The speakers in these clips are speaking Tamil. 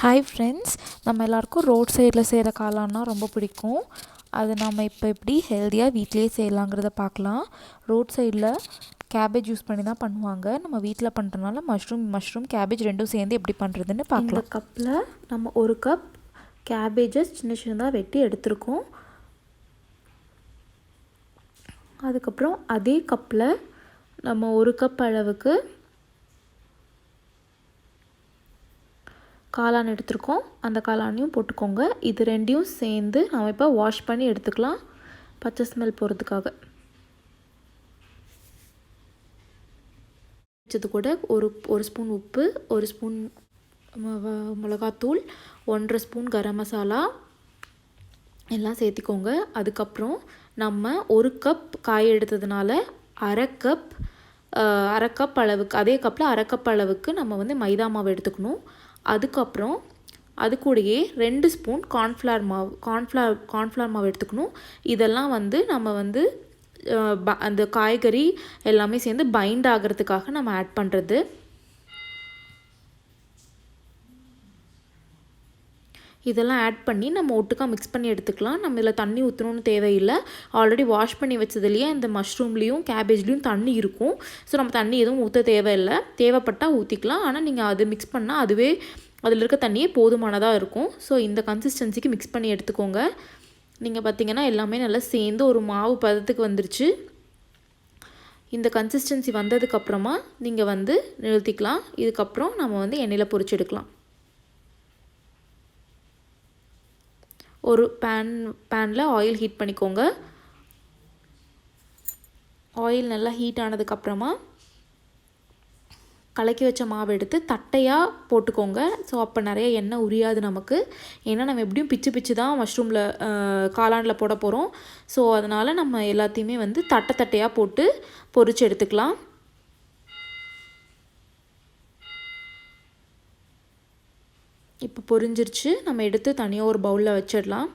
ஹாய் ஃப்ரெண்ட்ஸ், நம்ம எல்லாருக்கும் ரோட் சைடில் செய்கிற காளான்னா ரொம்ப பிடிக்கும். அது நம்ம இப்போ எப்படி ஹெல்த்தியாக வீட்டிலேயே செய்யலாங்கிறத பார்க்கலாம். ரோட் சைடில் கேபேஜ் யூஸ் பண்ணி தான் பண்ணுவாங்க. நம்ம வீட்டில் பண்ணுறதுனால மஷ்ரூம் கேபேஜ் ரெண்டும் சேர்ந்து எப்படி பண்ணுறதுன்னு பார்க்கலாம். இந்த கப்பில் நம்ம ஒரு கப் கேபேஜஸ் சின்ன சின்னதாக வெட்டி எடுத்துருக்கோம். அதுக்கப்புறம் அதே கப்பில் நம்ம ஒரு கப் அளவுக்கு காளான் எடுத்துருக்கோம். அந்த காளானையும் போட்டுக்கோங்க. இது ரெண்டையும் சேர்ந்து நம்ம இப்போ வாஷ் பண்ணி எடுத்துக்கலாம், பச்சை ஸ்மெல் போகிறதுக்காக. வச்சது கூட ஒரு ஸ்பூன் உப்பு, ஒரு ஸ்பூன் மிளகாத்தூள், 1.5 ஸ்பூன் கரம் மசாலா எல்லாம் சேர்த்திக்கோங்க. அதுக்கப்புறம் நம்ம ஒரு கப் காய் எடுத்ததுனால அரை கப் அளவுக்கு, அதே கப்பில் அரை கப் அளவுக்கு நம்ம வந்து மைதா மாவு எடுத்துக்கணும். அதுக்கப்புறம் அது கூடயே 2 ஸ்பூன் கார்ன்ஃப்ளவர் மாவு எடுத்துக்கணும். இதெல்லாம் வந்து நம்ம வந்து அந்த காய்கறி எல்லாமே சேர்ந்து பைண்ட் ஆகிறதுக்காக நம்ம ஆட் பண்ணுறது. இதெல்லாம் ஆட் பண்ணி நம்ம ஒட்டுக்காக மிக்ஸ் பண்ணி எடுத்துக்கலாம். நம்ம இதில் தண்ணி ஊற்றணும்னு தேவையில்லை. ஆல்ரெடி வாஷ் பண்ணி வச்சதுலேயே இந்த மஷ்ரூம்லேயும் கேபேஜ்லேயும் தண்ணி இருக்கும். ஸோ நம்ம தண்ணி எதுவும் ஊற்ற தேவையில்லை. தேவைப்பட்டால் ஊற்றிக்கலாம். ஆனால் நீங்கள் அது மிக்ஸ் பண்ணால் அதுவே அதில் இருக்க தண்ணியே போதுமானதாக இருக்கும். ஸோ இந்த கன்சிஸ்டன்சிக்கு மிக்ஸ் பண்ணி எடுத்துக்கோங்க. நீங்கள் பார்த்தீங்கன்னா எல்லாமே நல்லா சேர்ந்து ஒரு மாவு பதத்துக்கு வந்துருச்சு. இந்த கன்சிஸ்டன்சி வந்ததுக்கப்புறமா நீங்கள் வந்து நிறுத்திக்கலாம். இதுக்கப்புறம் நம்ம வந்து எண்ணெயில் பொரிச்சு எடுக்கலாம். ஒரு பேனில் ஆயில் ஹீட் பண்ணிக்கோங்க. ஆயில் நல்லா ஹீட் ஆனதுக்கப்புறமா கலக்கி வச்ச மாவு எடுத்து தட்டையாக போட்டுக்கோங்க. ஸோ அப்போ நிறைய எண்ணெய் உரியாது நமக்கு. ஏன்னா நம்ம எப்படியும் பிச்சு தான் மஷ்ரூமில் காளானில் போட போகிறோம். ஸோ அதனால் நம்ம எல்லாத்தையுமே வந்து தட்டையாக போட்டு பொரிச்சு எடுத்துக்கலாம். இப்போ பொரிஞ்சிருச்சு. நம்ம எடுத்து தனியாக ஒரு பவுலில் வச்சிடலாம்.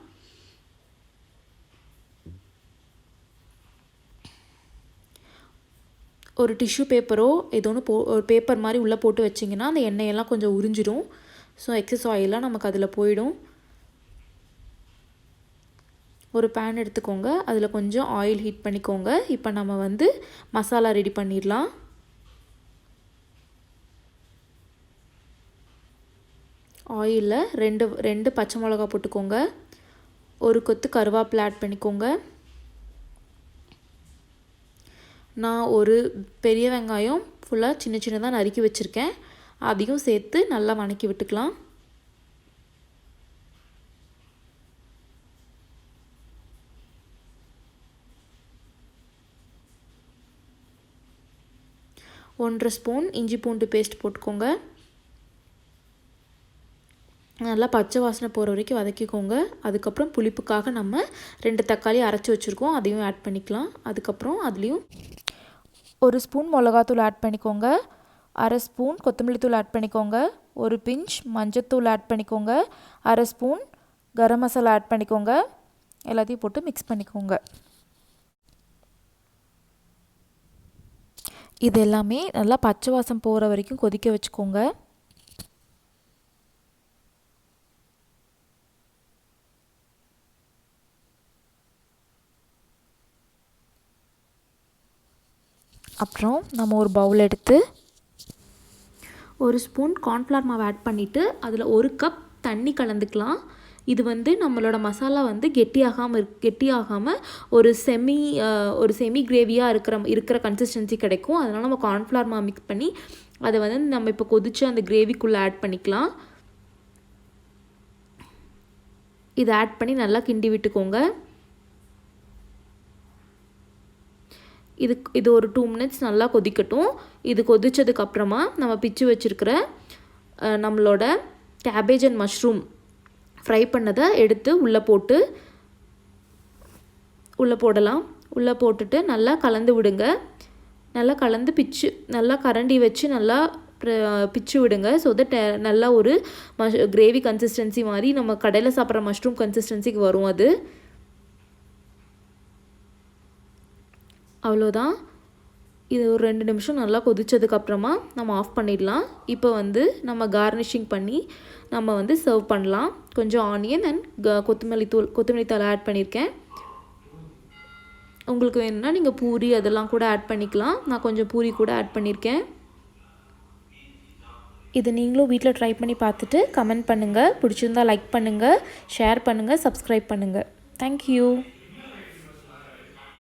ஒரு டிஷ்யூ பேப்பரோ ஏதோ ஒன்று ஒரு பேப்பர் மாதிரி உள்ளே போட்டு வச்சிங்கன்னா அந்த எண்ணெயெல்லாம் கொஞ்சம் உறிஞ்சிடும். ஸோ எக்ஸஸ் ஆயிலெலாம் நமக்கு அதில் போயிடும். ஒரு பேன் எடுத்துக்கோங்க. அதில் கொஞ்சம் ஆயில் ஹீட் பண்ணிக்கோங்க. இப்போ நம்ம வந்து மசாலா ரெடி பண்ணிடலாம். ஆயிலில் ரெண்டு பச்சை மிளகா போட்டுக்கோங்க. ஒரு கொத்து கருவேப்பிலை ஆட் பண்ணிக்கோங்க. நான் ஒரு பெரிய வெங்காயம் ஃபுல்லாக சின்னதாக நறுக்கி வச்சுருக்கேன். அதையும் சேர்த்து நல்லா வணக்கி விட்டுக்கலாம். ஒன்றரை ஸ்பூன் இஞ்சி பூண்டு பேஸ்ட் போட்டுக்கோங்க. நல்லா பச்சை வாசனை போகிற வரைக்கும் வதக்கிக்கோங்க. அதுக்கப்புறம் புளிப்புக்காக நம்ம 2 தக்காளி அரைச்சி வச்சுருக்கோம், அதையும் ஆட் பண்ணிக்கலாம். அதுக்கப்புறம் அதுலேயும் 1 ஸ்பூன் மிளகாத்தூள் ஆட் பண்ணிக்கோங்க. அரை ஸ்பூன் கொத்தமல்லி தூள் ஆட் பண்ணிக்கோங்க. ஒரு பிஞ்ச் மஞ்சத்தூள் ஆட் பண்ணிக்கோங்க. அரை ஸ்பூன் கரம் மசாலா ஆட் பண்ணிக்கோங்க. எல்லாத்தையும் போட்டு மிக்ஸ் பண்ணிக்கோங்க. இது எல்லாமே நல்லா பச்சை வாசம் போகிற வரைக்கும் கொதிக்க வச்சுக்கோங்க. அப்புறம் நம்ம ஒரு பவுல் எடுத்து 1 ஸ்பூன் கார்ன்ஃப்ளவர் மாவு ஆட் பண்ணிவிட்டு அதில் 1 கப் தண்ணி கலந்துக்கலாம். இது வந்து நம்மளோட மசாலா வந்து கெட்டியாகாமல் ஒரு செமி கிரேவியாக இருக்கிற கன்சிஸ்டன்சி கிடைக்கும். அதனால் நம்ம கார்ன்ஃப்ளவர் மாவு மிக்ஸ் பண்ணி அதை வந்து நம்ம இப்போ கொதித்து அந்த கிரேவிக்குள்ளே ஆட் பண்ணிக்கலாம். இதை ஆட் பண்ணி நல்லா கிண்டி விட்டுக்கோங்க. இது ஒரு 2 மினிட்ஸ் நல்லா கொதிக்கட்டும். இது கொதித்ததுக்கப்புறமா நம்ம பிச்சு வச்சுருக்கிற நம்மளோட கேபேஜ் அண்ட் மஷ்ரூம் ஃப்ரை பண்ணதை எடுத்து உள்ளே போடலாம். உள்ளே போட்டுட்டு நல்லா கலந்து விடுங்க. நல்லா கலந்து நல்லா கரண்டி வச்சு நல்லா பிச்சு விடுங்க. ஸோ தட் நல்லா ஒரு கிரேவி கன்சிஸ்டன்சி மாதிரி நம்ம கடையில் சாப்பிட்ற மஷ்ரூம் கன்சிஸ்டன்சிக்கு வரும். அது அவ்வளோதான். இது ஒரு 2 நிமிஷம் நல்லா கொதிச்சதுக்கப்புறமா நம்ம ஆஃப் பண்ணிடலாம். இப்போ வந்து நம்ம கார்னிஷிங் பண்ணி நம்ம வந்து சர்வ் பண்ணலாம். கொஞ்சம் ஆனியன் அண்ட் கொத்தமல்லி தழை ஆட் பண்ணியிருக்கேன். உங்களுக்கு வேணும்னா நீங்கள் பூரி அதெல்லாம் கூட ஆட் பண்ணிக்கலாம். நான் கொஞ்சம் பூரி கூட ஆட் பண்ணியிருக்கேன். இது நீங்களும் வீட்டில் ட்ரை பண்ணி பார்த்துட்டு கமெண்ட் பண்ணுங்கள். பிடிச்சிருந்தால் லைக் பண்ணுங்கள், ஷேர் பண்ணுங்கள், சப்ஸ்கிரைப் பண்ணுங்கள். தேங்க்யூ.